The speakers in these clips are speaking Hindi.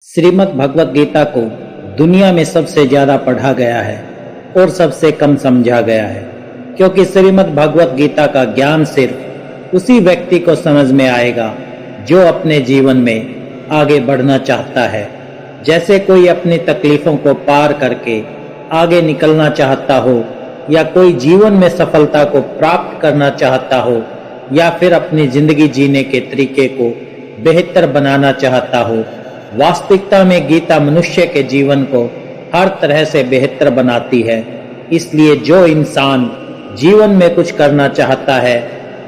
श्रीमद् भगवत गीता को दुनिया में सबसे ज्यादा पढ़ा गया है और सबसे कम समझा गया है, क्योंकि श्रीमद् भगवत गीता का ज्ञान सिर्फ उसी व्यक्ति को समझ में आएगा जो अपने जीवन में आगे बढ़ना चाहता है। जैसे कोई अपनी तकलीफों को पार करके आगे निकलना चाहता हो, या कोई जीवन में सफलता को प्राप्त करना चाहता हो, या फिर अपनी जिंदगी जीने के तरीके को बेहतर बनाना चाहता हो। वास्तविकता में गीता मनुष्य के जीवन को हर तरह से बेहतर बनाती है। इसलिए जो इंसान जीवन में कुछ करना चाहता है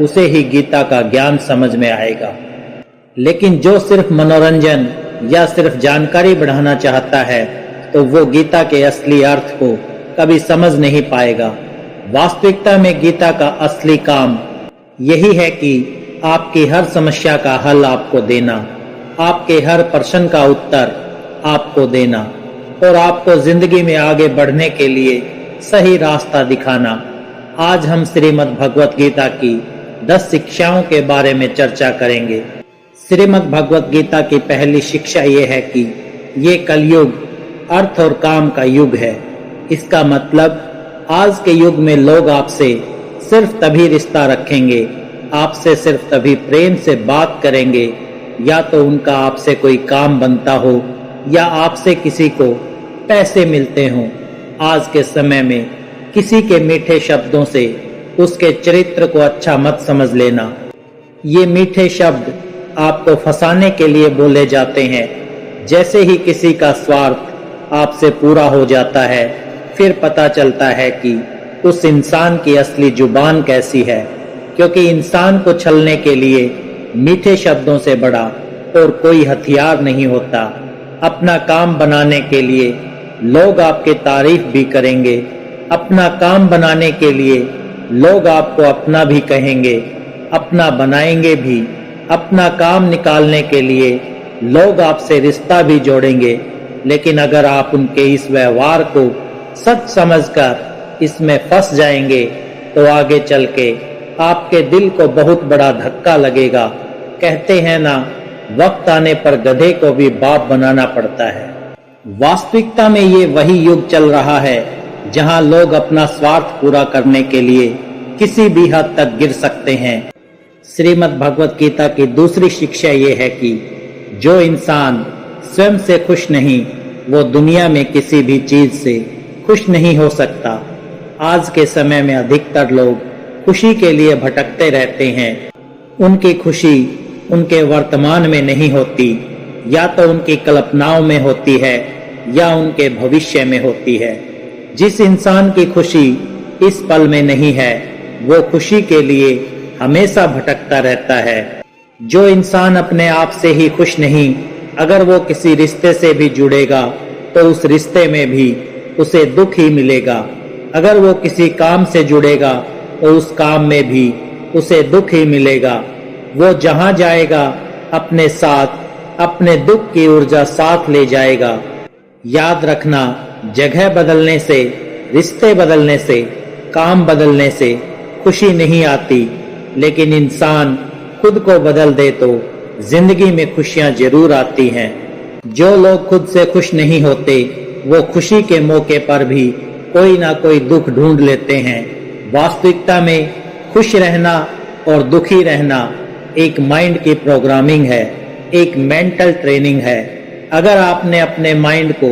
उसे ही गीता का ज्ञान समझ में आएगा। लेकिन जो सिर्फ मनोरंजन या सिर्फ जानकारी बढ़ाना चाहता है तो वो गीता के असली अर्थ को कभी समझ नहीं पाएगा। वास्तविकता में गीता का असली काम यही है कि आपकी हर समस्या का हल आपको देना, आपके हर प्रश्न का उत्तर आपको देना और आपको जिंदगी में आगे बढ़ने के लिए सही रास्ता दिखाना। आज हम श्रीमद् भगवत गीता की 10 शिक्षाओं के बारे में चर्चा करेंगे। श्रीमद् भगवत गीता की पहली शिक्षा ये है कि ये कलयुग अर्थ और काम का युग है। इसका मतलब आज के युग में लोग आपसे सिर्फ तभी रिश्ता रखेंगे, आपसे सिर्फ तभी प्रेम से बात करेंगे, या तो उनका आपसे कोई काम बनता हो या आपसे किसी को पैसे मिलते हों। आज के समय में किसी के मीठे शब्दों से उसके चरित्र को अच्छा मत समझ लेना। ये मीठे शब्द आपको फंसाने के लिए बोले जाते हैं। जैसे ही किसी का स्वार्थ आपसे पूरा हो जाता है, फिर पता चलता है कि उस इंसान की असली जुबान कैसी है, क्योंकि इंसान को छलने के लिए मीठे शब्दों से बड़ा और कोई हथियार नहीं होता। अपना काम बनाने के लिए लोग आपकी तारीफ भी करेंगे, अपना काम बनाने के लिए लोग आपको अपना भी कहेंगे, अपना बनाएंगे भी। अपना काम निकालने के लिए लोग आपसे रिश्ता भी जोड़ेंगे। लेकिन अगर आप उनके इस व्यवहार को सच समझकर इसमें फंस जाएंगे तो आगे चल के आपके दिल को बहुत बड़ा धक्का लगेगा। कहते हैं ना, वक्त आने पर गधे को भी बाप बनाना पड़ता है। वास्तविकता में ये वही युग चल रहा है जहां लोग अपना स्वार्थ पूरा करने के लिए किसी भी हद तक गिर सकते हैं। श्रीमद् भगवत गीता की दूसरी शिक्षा ये है कि जो इंसान स्वयं से खुश नहीं, वो दुनिया में किसी भी चीज से खुश नहीं हो सकता। आज के समय में अधिकतर लोग खुशी के लिए भटकते रहते हैं। उनकी खुशी उनके वर्तमान में नहीं होती, या तो उनकी कल्पनाओं में होती है या उनके भविष्य में होती है। जिस इंसान की खुशी इस पल में नहीं है, वो खुशी के लिए हमेशा भटकता रहता है। जो इंसान अपने आप से ही खुश नहीं, अगर वो किसी रिश्ते से भी जुड़ेगा तो उस रिश्ते में भी उसे दुख ही मिलेगा। अगर वो किसी काम से जुड़ेगा तो उस काम में भी उसे दुख ही मिलेगा। वो जहां जाएगा अपने साथ अपने दुख की ऊर्जा साथ ले जाएगा। याद रखना, जगह बदलने से, रिश्ते बदलने से, काम बदलने से खुशी नहीं आती, लेकिन इंसान खुद को बदल दे तो जिंदगी में खुशियां जरूर आती हैं। जो लोग खुद से खुश नहीं होते, वो खुशी के मौके पर भी कोई ना कोई दुख ढूंढ लेते हैं। वास्तविकता में खुश रहना और दुखी रहना एक माइंड की प्रोग्रामिंग है, एक मेंटल ट्रेनिंग है। अगर आपने अपने माइंड को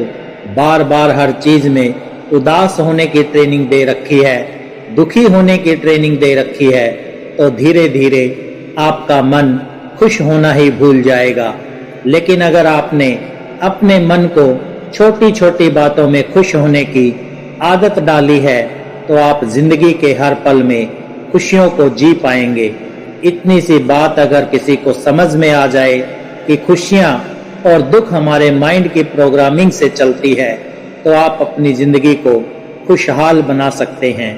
बार बार हर चीज में उदास होने की ट्रेनिंग दे रखी है, दुखी होने की ट्रेनिंग दे रखी है, तो धीरे धीरे आपका मन खुश होना ही भूल जाएगा। लेकिन अगर आपने अपने मन को छोटी छोटी बातों में खुश होने की आदत डाली है तो आप जिंदगी के हर पल में खुशियों को जी पाएंगे। इतनी सी बात अगर किसी को समझ में आ जाए कि खुशियां और दुख हमारे माइंड की प्रोग्रामिंग से चलती है, तो आप अपनी जिंदगी को खुशहाल बना सकते हैं,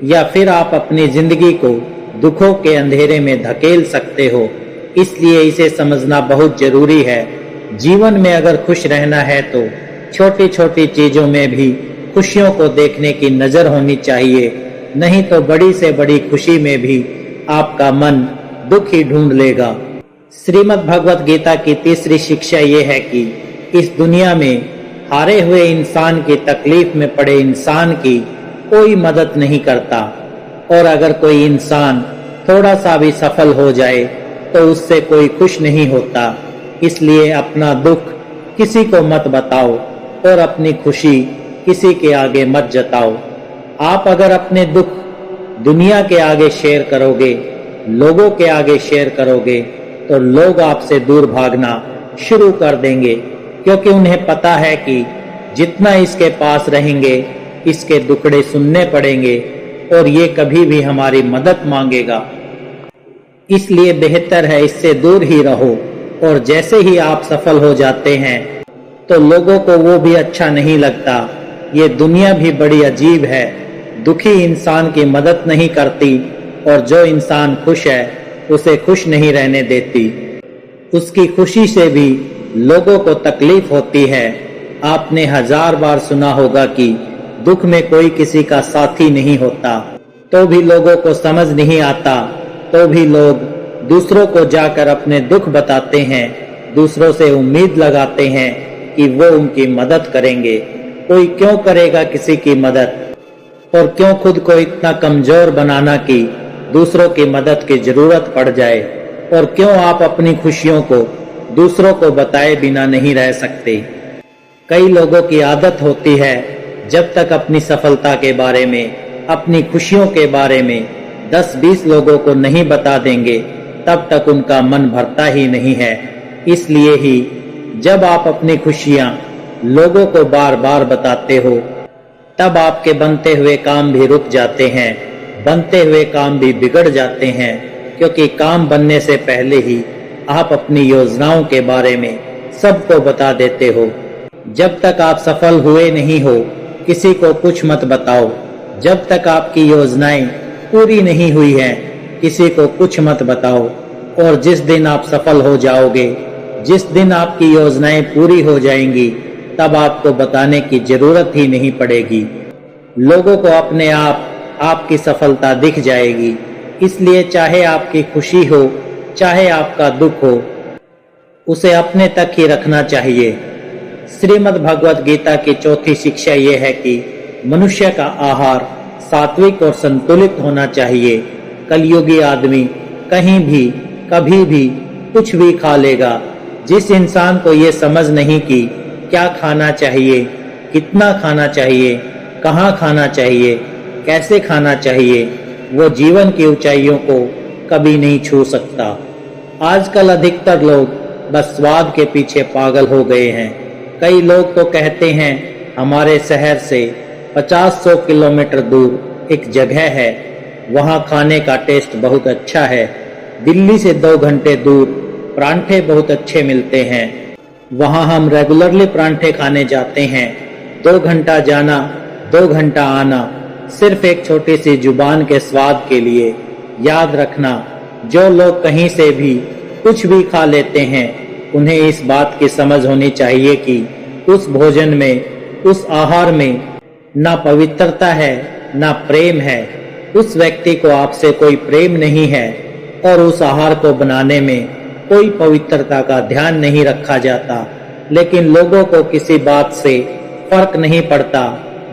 या फिर आप अपनी जिंदगी को दुखों के अंधेरे में धकेल सकते हो। इसलिए इसे समझना बहुत जरूरी है। जीवन में अगर खुश रहना है तो छोटी छोटी चीजों में भी खुशियों को देखने की नजर होनी चाहिए, नहीं तो बड़ी से बड़ी खुशी में भी आपका मन दुख ही ढूंढ लेगा। श्रीमद् भगवत गीता की तीसरी शिक्षा ये है कि इस दुनिया में हारे हुए इंसान की, तकलीफ में पड़े इंसान की कोई मदद नहीं करता। और अगर कोई इंसान थोड़ा सा भी सफल हो जाए तो उससे कोई खुश नहीं होता। इसलिए अपना दुख किसी को मत बताओ और अपनी खुशी किसी के आगे मत जताओ। आप अगर अपने दुख दुनिया के आगे शेयर करोगे, लोगों के आगे शेयर करोगे, तो लोग आपसे दूर भागना शुरू कर देंगे, क्योंकि उन्हें पता है कि जितना इसके पास रहेंगे इसके दुखड़े सुनने पड़ेंगे और ये कभी भी हमारी मदद मांगेगा। इसलिए बेहतर है इससे दूर ही रहो। और जैसे ही आप सफल हो जाते हैं तो लोगों को वो भी अच्छा नहीं लगता। ये दुनिया भी बड़ी अजीब है, दुखी इंसान की मदद नहीं करती और जो इंसान खुश है उसे खुश नहीं रहने देती। उसकी खुशी से भी लोगों को तकलीफ होती है। आपने 1000 बार सुना होगा कि दुख में कोई किसी का साथी नहीं होता, तो भी लोगों को समझ नहीं आता, तो भी लोग दूसरों को जाकर अपने दुख बताते हैं, दूसरों से उम्मीद लगाते हैं कि वो उनकी मदद करेंगे। कोई क्यों करेगा किसी की मदद, और क्यों खुद को इतना कमजोर बनाना कि दूसरों की मदद की जरूरत पड़ जाए, और क्यों आप अपनी खुशियों को दूसरों को बताए बिना नहीं रह सकते। कई लोगों की आदत होती है जब तक अपनी सफलता के बारे में, अपनी खुशियों के बारे में 10-20 लोगों को नहीं बता देंगे तब तक उनका मन भरता ही नहीं है। इसलिए ही जब आप अपनी खुशियां लोगों को बार बार बताते हो तब आपके बनते हुए काम भी रुक जाते हैं, बनते हुए काम भी बिगड़ जाते हैं, क्योंकि काम बनने से पहले ही आप अपनी योजनाओं के बारे में सबको बता देते हो। जब तक आप सफल हुए नहीं हो किसी को कुछ मत बताओ। जब तक आपकी योजनाएं पूरी नहीं हुई हैं किसी को कुछ मत बताओ। और जिस दिन आप सफल हो जाओगे, जिस दिन आपकी योजनाएं पूरी हो जाएंगी, तब आपको बताने की जरूरत ही नहीं पड़ेगी। लोगों को अपने आप आपकी सफलता दिख जाएगी। इसलिए चाहे आपकी खुशी हो, चाहे आपका दुख हो, उसे अपने तक ही रखना चाहिए। श्रीमद् भगवत गीता की चौथी शिक्षा यह है कि मनुष्य का आहार सात्विक और संतुलित होना चाहिए। कलयुगी आदमी कहीं भी, कभी भी कुछ भी खा लेगा। जिस इंसान को ये समझ नहीं कि क्या खाना चाहिए, कितना खाना चाहिए, कहाँ खाना चाहिए, कैसे खाना चाहिए, वो जीवन की ऊंचाइयों को कभी नहीं छू सकता। आजकल अधिकतर लोग बस स्वाद के पीछे पागल हो गए हैं। कई लोग तो कहते हैं हमारे शहर से 50-100 किलोमीटर दूर एक जगह है, वहाँ खाने का टेस्ट बहुत अच्छा है। दिल्ली से 2 घंटे दूर परांठे बहुत अच्छे मिलते हैं, वहाँ हम रेगुलरली परांठे खाने जाते हैं। 2 घंटा जाना, 2 घंटा आना, सिर्फ एक छोटी सी जुबान के स्वाद के लिए। याद रखना, जो लोग कहीं से भी कुछ भी खा लेते हैं उन्हें इस बात की समझ होनी चाहिए कि उस भोजन में, उस आहार में ना पवित्रता है, ना प्रेम है। उस व्यक्ति को आपसे कोई प्रेम नहीं है और उस आहार को बनाने में कोई पवित्रता का ध्यान नहीं रखा जाता। लेकिन लोगों को किसी बात से फर्क नहीं पड़ता,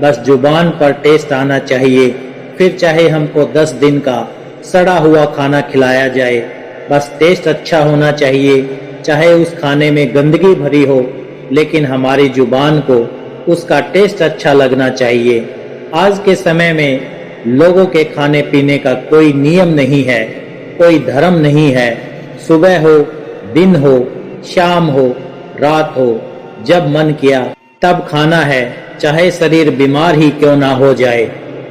बस जुबान पर टेस्ट आना चाहिए। फिर चाहे हमको 10 दिन का सड़ा हुआ खाना खिलाया जाए, बस टेस्ट अच्छा होना चाहिए। चाहे उस खाने में गंदगी भरी हो, लेकिन हमारी जुबान को उसका टेस्ट अच्छा लगना चाहिए। आज के समय में लोगों के खाने पीने का कोई नियम नहीं है, कोई धर्म नहीं है। सुबह हो, दिन हो, शाम हो, रात हो, जब मन किया तब खाना है। चाहे शरीर बीमार ही क्यों ना हो जाए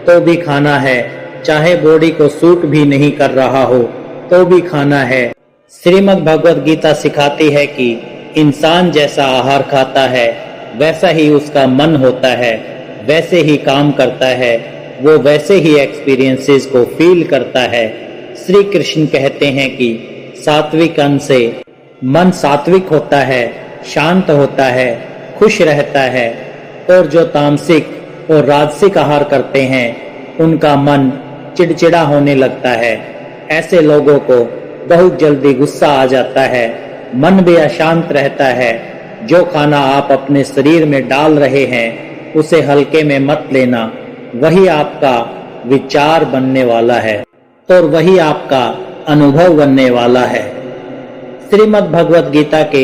तो भी खाना है। चाहे बॉडी को सूट भी नहीं कर रहा हो तो भी खाना है। श्रीमद् भगवत गीता सिखाती है कि इंसान जैसा आहार खाता है वैसा ही उसका मन होता है, वैसे ही काम करता है, वो वैसे ही एक्सपीरियंसेस को फील करता है। श्री कृष्ण कहते हैं कि सात्विक अन्न से मन सात्विक होता है, शांत होता है, खुश रहता है। और जो तामसिक और राजसिक आहार करते हैं उनका मन चिड़चिड़ा होने लगता है। ऐसे लोगों को बहुत जल्दी गुस्सा आ जाता है, मन भी अशांत रहता है, जो खाना आप अपने शरीर में डाल रहे हैं उसे हल्के में मत लेना। वही आपका विचार बनने वाला है और वही आपका अनुभव बनने वाला है। श्रीमद् भगवत गीता के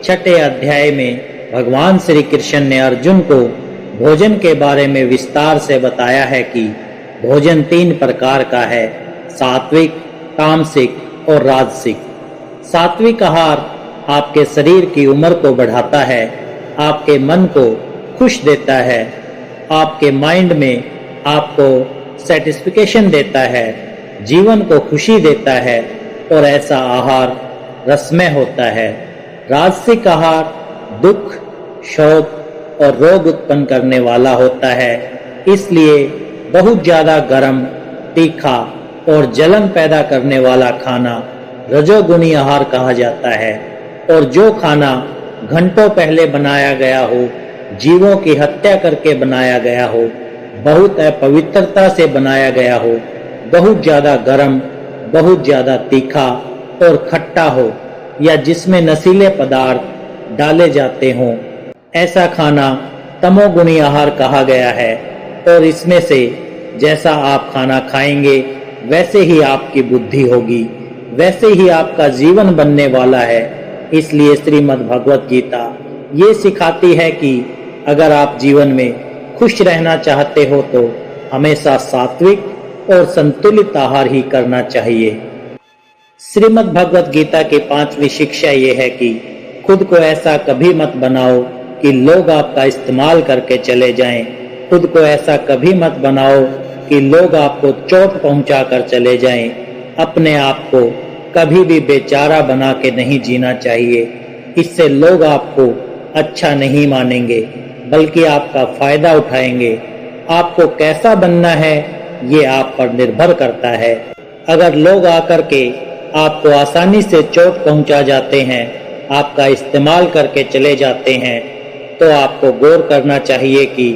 6ठे अध्याय में भगवान श्री कृष्ण ने अर्जुन को भोजन के बारे में विस्तार से बताया है कि भोजन 3 प्रकार का है, सात्विक, तामसिक और राजसिक। सात्विक आहार आपके शरीर की उम्र को बढ़ाता है, आपके मन को खुश देता है, आपके माइंड में आपको सेटिस्फिकेशन देता है, जीवन को खुशी देता है और ऐसा आहार रसमय होता है। राजसिक आहार दुख, शोक और रोग उत्पन्न करने वाला होता है, इसलिए बहुत ज्यादा गर्म, तीखा और जलन पैदा करने वाला खाना रजोगुणी आहार कहा जाता है। और जो खाना घंटों पहले बनाया गया हो, जीवों की हत्या करके बनाया गया हो, बहुत अपवित्रता से बनाया गया हो, बहुत ज्यादा गर्म, बहुत ज्यादा तीखा और खट्टा हो या जिसमें नशीले पदार्थ डाले जाते हों, ऐसा खाना तमोगुणी आहार कहा गया है। और इसमें से जैसा आप खाना खाएंगे वैसे ही आपकी बुद्धि होगी, वैसे ही आपका जीवन बनने वाला है। इसलिए श्रीमद् भगवत गीता ये सिखाती है कि अगर आप जीवन में खुश रहना चाहते हो तो हमेशा सात्विक और संतुलित आहार ही करना चाहिए। श्रीमद् भगवत गीता की 5वीं शिक्षा ये है कि खुद को ऐसा कभी मत बनाओ कि लोग आपका इस्तेमाल करके चले जाएं। खुद को ऐसा कभी मत बनाओ कि लोग आपको चोट पहुंचा कर चले जाएं। अपने आप को कभी भी बेचारा बना के नहीं जीना चाहिए, इससे लोग आपको अच्छा नहीं मानेंगे बल्कि आपका फायदा उठाएंगे। आपको कैसा बनना है ये आप पर निर्भर करता है। अगर लोग आकर के आपको आसानी से चोट पहुंचा जाते हैं, आपका इस्तेमाल करके चले जाते हैं, तो आपको गौर करना चाहिए कि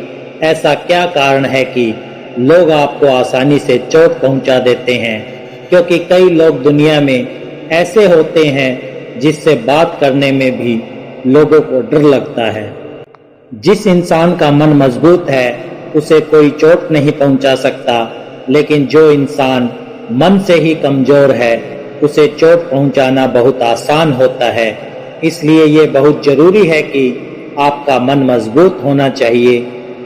ऐसा क्या कारण है कि लोग आपको आसानी से चोट पहुंचा देते हैं। क्योंकि कई लोग दुनिया में ऐसे होते हैं जिससे बात करने में भी लोगों को डर लगता है। जिस इंसान का मन मजबूत है उसे कोई चोट नहीं पहुंचा सकता, लेकिन जो इंसान मन से ही कमजोर है उसे चोट पहुंचाना बहुत आसान होता है। इसलिए ये बहुत जरूरी है कि आपका मन मजबूत होना चाहिए,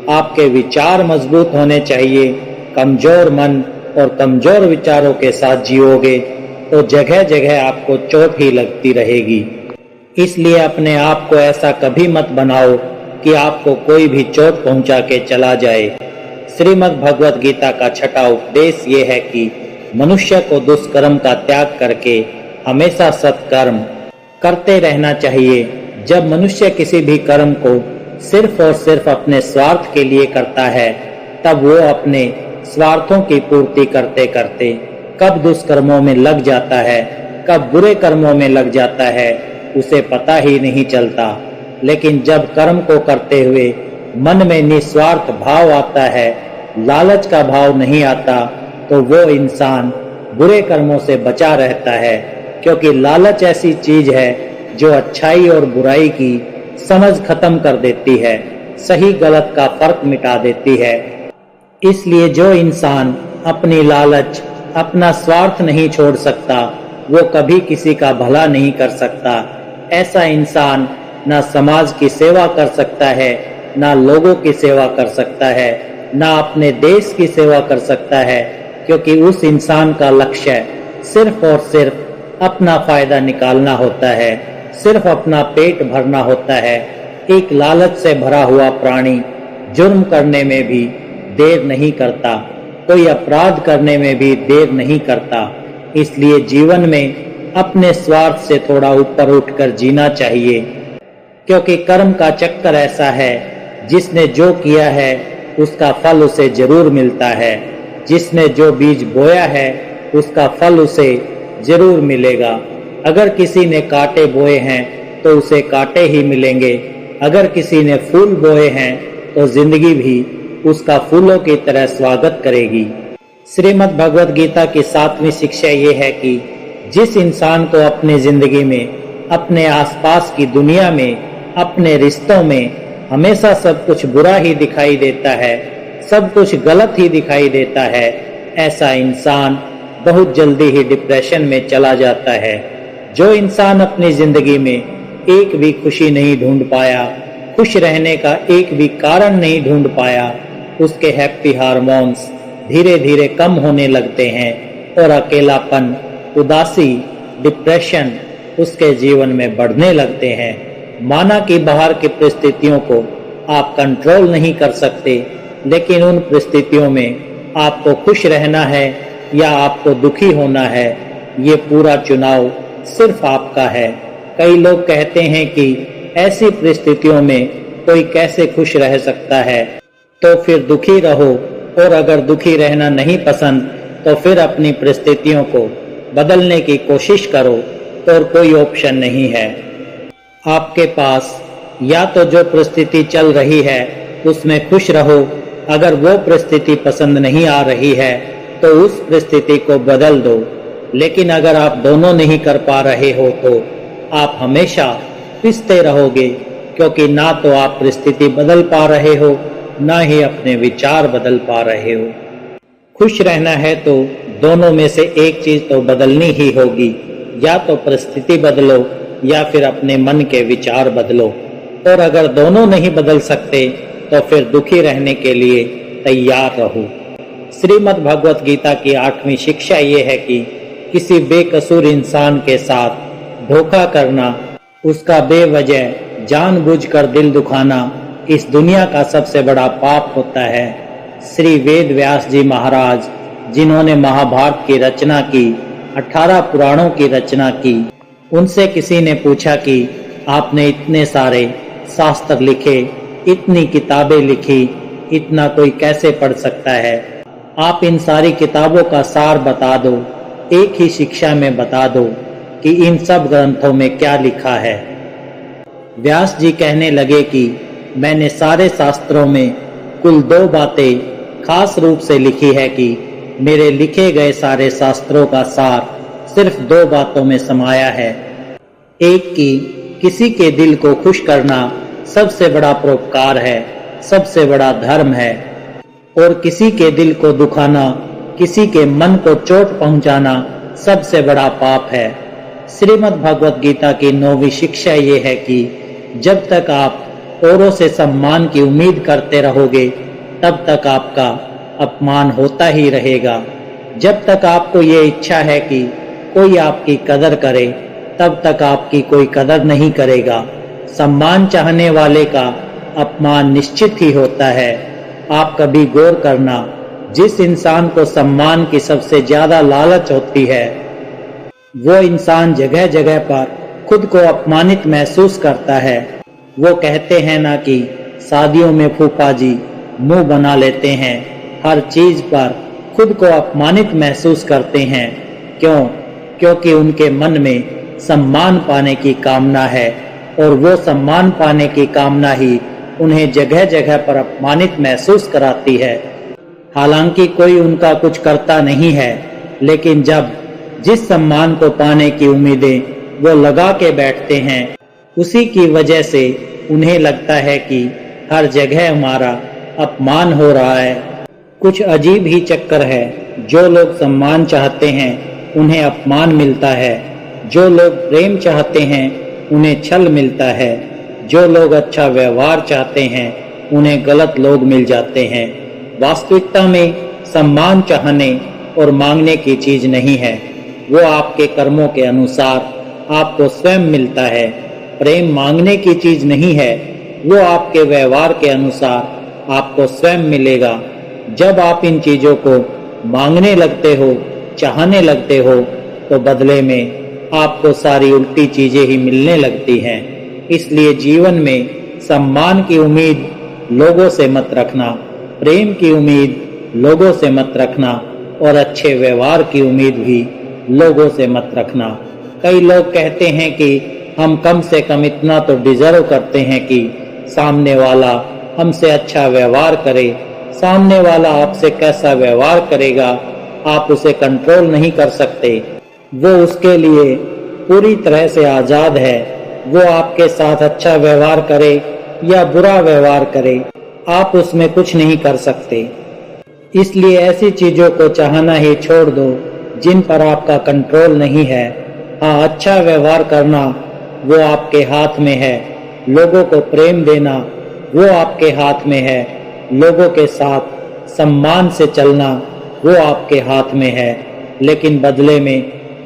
आपके विचार मजबूत होने चाहिए। कमजोर मन और कमजोर विचारों के साथ जियोगे तो जगह जगह आपको चोट ही लगती रहेगी। इसलिए अपने आप को ऐसा कभी मत बनाओ कि आपको कोई भी चोट पहुंचा के चला जाए। श्रीमद् भगवत गीता का 6ठा उपदेश ये है कि मनुष्य को दुष्कर्म का त्याग करके हमेशा सत्कर्म करते रहना चाहिए। जब मनुष्य किसी भी कर्म को सिर्फ और सिर्फ अपने स्वार्थ के लिए करता है, तब वो अपने स्वार्थों की पूर्ति करते करते कब दुष्कर्मों में लग जाता है, कब बुरे कर्मों में लग जाता है, उसे पता ही नहीं चलता। लेकिन जब कर्म को करते हुए मन में निस्वार्थ भाव आता है, लालच का भाव नहीं आता, तो वो इंसान बुरे कर्मों से बचा रहता है। क्योंकि लालच ऐसी चीज है जो अच्छाई और बुराई की समझ खत्म कर देती है, सही गलत का फर्क मिटा देती है। इसलिए जो इंसान अपनी लालच, अपना स्वार्थ नहीं छोड़ सकता, वो कभी किसी का भला नहीं कर सकता। ऐसा इंसान ना समाज की सेवा कर सकता है, ना लोगों की सेवा कर सकता है, ना अपने देश की सेवा कर सकता है। क्योंकि उस इंसान का लक्ष्य सिर्फ और सिर्फ अपना फायदा निकालना होता है, सिर्फ अपना पेट भरना होता है। एक लालच से भरा हुआ प्राणी जुर्म करने में भी देर नहीं करता, कोई अपराध करने में भी देर नहीं करता। इसलिए जीवन में अपने स्वार्थ से थोड़ा ऊपर उठकर जीना चाहिए। क्योंकि कर्म का चक्कर ऐसा है, जिसने जो किया है उसका फल उसे जरूर मिलता है। जिसने जो बीज बोया है उसका फल उसे जरूर मिलेगा। अगर किसी ने कांटे बोए हैं तो उसे कांटे ही मिलेंगे, अगर किसी ने फूल बोए हैं तो जिंदगी भी उसका फूलों की तरह स्वागत करेगी। श्रीमद् भगवत गीता की 7वीं शिक्षा ये है कि जिस इंसान को अपनी जिंदगी में, अपने आसपास की दुनिया में अपने रिश्तों में हमेशा सब कुछ बुरा ही दिखाई देता है, सब कुछ गलत ही दिखाई देता है, ऐसा इंसान बहुत जल्दी ही डिप्रेशन में चला जाता है। जो इंसान अपनी जिंदगी में एक भी खुशी नहीं ढूंढ पाया, खुश रहने का एक भी कारण नहीं ढूंढ पाया, उसके हैप्पी हार्मोन्स धीरे धीरे कम होने लगते हैं और अकेलापन, उदासी, डिप्रेशन उसके जीवन में बढ़ने लगते हैं। माना कि बाहर की परिस्थितियों को आप कंट्रोल नहीं कर सकते, लेकिन उन परिस्थितियों में आपको खुश रहना है या आपको दुखी होना है, ये पूरा चुनाव सिर्फ आपका है। कई लोग कहते हैं कि ऐसी परिस्थितियों में कोई कैसे खुश रह सकता है, तो फिर दुखी रहो, और अगर दुखी रहना नहीं पसंद तो फिर अपनी परिस्थितियों को बदलने की कोशिश करो, और कोई ऑप्शन नहीं है आपके पास। या तो जो परिस्थिति चल रही है उसमें खुश रहो, अगर वो परिस्थिति पसंद नहीं आ रही है तो उस परिस्थिति को बदल दो। लेकिन अगर आप दोनों नहीं कर पा रहे हो तो आप हमेशा पिसते रहोगे, क्योंकि ना तो आप परिस्थिति बदल पा रहे हो, ना ही अपने विचार बदल पा रहे हो। खुश रहना है तो दोनों में से एक चीज तो बदलनी ही होगी, या तो परिस्थिति बदलो या फिर अपने मन के विचार बदलो। और अगर दोनों नहीं बदल सकते तो फिर दुखी रहने के लिए तैयार रहो। श्रीमद् भगवत गीता की 8वीं शिक्षा ये है कि किसी बेकसूर इंसान के साथ धोखा करना, उसका बेवजह जानबूझकर दिल दुखाना इस दुनिया का सबसे बड़ा पाप होता है। श्री वेद व्यास जी महाराज, जिन्होंने महाभारत की रचना की, 18 पुराणों की रचना की, उनसे किसी ने पूछा कि आपने इतने सारे शास्त्र लिखे, इतनी किताबें लिखी, इतना कोई कैसे पढ़ सकता है? आप इन सारी किताबों का सार बता दो, एक ही शिक्षा में बता दो कि इन सब ग्रंथों में क्या लिखा है। व्यास जी कहने लगे कि मैंने सारे शास्त्रों में कुल 2 बातें खास रूप से लिखी है कि मेरे लिखे गए सारे शास्त्रों का सार सिर्फ 2 बातों में समाया है। एक कि किसी के दिल को खुश करना सबसे बड़ा परोपकार है, सबसे बड़ा धर्म है, और किसी के दिल को दुखाना, किसी के मन को चोट पहुंचाना सबसे बड़ा पाप है। श्रीमद् भगवत गीता की 9वीं शिक्षा ये है कि जब तक आप औरों से सम्मान की उम्मीद करते रहोगे तब तक आपका अपमान होता ही रहेगा। जब तक आपको ये इच्छा है कि कोई आपकी कदर करे तब तक आपकी कोई कदर नहीं करेगा। सम्मान चाहने वाले का अपमान निश्चित ही होता है। आप कभी गौर करना, जिस इंसान को सम्मान की सबसे ज्यादा लालच होती है वो इंसान जगह जगह पर खुद को अपमानित महसूस करता है। वो कहते हैं ना कि शादियों में फूफा जी मुंह बना लेते हैं, हर चीज पर खुद को अपमानित महसूस करते हैं। क्यों? क्योंकि उनके मन में सम्मान पाने की कामना है, और वो सम्मान पाने की कामना ही उन्हें जगह जगह पर अपमानित महसूस कराती है। हालांकि कोई उनका कुछ करता नहीं है, लेकिन जब जिस सम्मान को पाने की उम्मीदें वो लगा के बैठते हैं, उसी की वजह से उन्हें लगता है कि हर जगह हमारा अपमान हो रहा है। कुछ अजीब ही चक्कर है। जो लोग सम्मान चाहते हैं उन्हें अपमान मिलता है, जो लोग प्रेम चाहते हैं उन्हें छल मिलता है, जो लोग अच्छा व्यवहार चाहते हैं उन्हें गलत लोग मिल जाते हैं। वास्तविकता में सम्मान चाहने और मांगने की चीज नहीं है, वो आपके कर्मों के अनुसार आपको स्वयं मिलता है। प्रेम मांगने की चीज नहीं है, वो आपके व्यवहार के अनुसार आपको स्वयं मिलेगा। जब आप इन चीजों को मांगने लगते हो, चाहने लगते हो, तो बदले में आपको सारी उल्टी चीजें ही मिलने लगती हैं। इसलिए जीवन में सम्मान की उम्मीद लोगों से मत रखना, प्रेम की उम्मीद लोगों से मत रखना, और अच्छे व्यवहार की उम्मीद भी लोगों से मत रखना। कई लोग कहते हैं कि हम कम से कम इतना तो डिजर्व करते हैं कि सामने वाला हमसे अच्छा व्यवहार करे। सामने वाला आपसे कैसा व्यवहार करेगा आप उसे कंट्रोल नहीं कर सकते, वो उसके लिए पूरी तरह से आजाद है। वो आपके साथ अच्छा व्यवहार करे या बुरा व्यवहार करे, आप उसमें कुछ नहीं कर सकते। इसलिए ऐसी चीजों को चाहना ही छोड़ दो जिन पर आपका कंट्रोल नहीं है। हाँ, अच्छा व्यवहार करना वो आपके हाथ में है। लोगों को प्रेम देना वो आपके हाथ में है। लोगों के साथ सम्मान से चलना वो आपके हाथ में है। लेकिन बदले में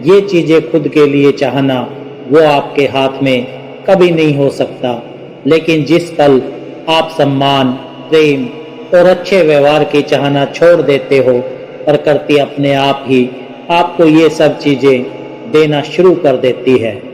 ये चीजें खुद के लिए चाहना वो आपके हाथ में कभी नहीं हो सकता। लेकिन जिस पल आप सम्मान, प्रेम और अच्छे व्यवहार की चाहना छोड़ देते हो, प्रकृति अपने आप ही आपको ये सब चीजें देना शुरू कर देती है।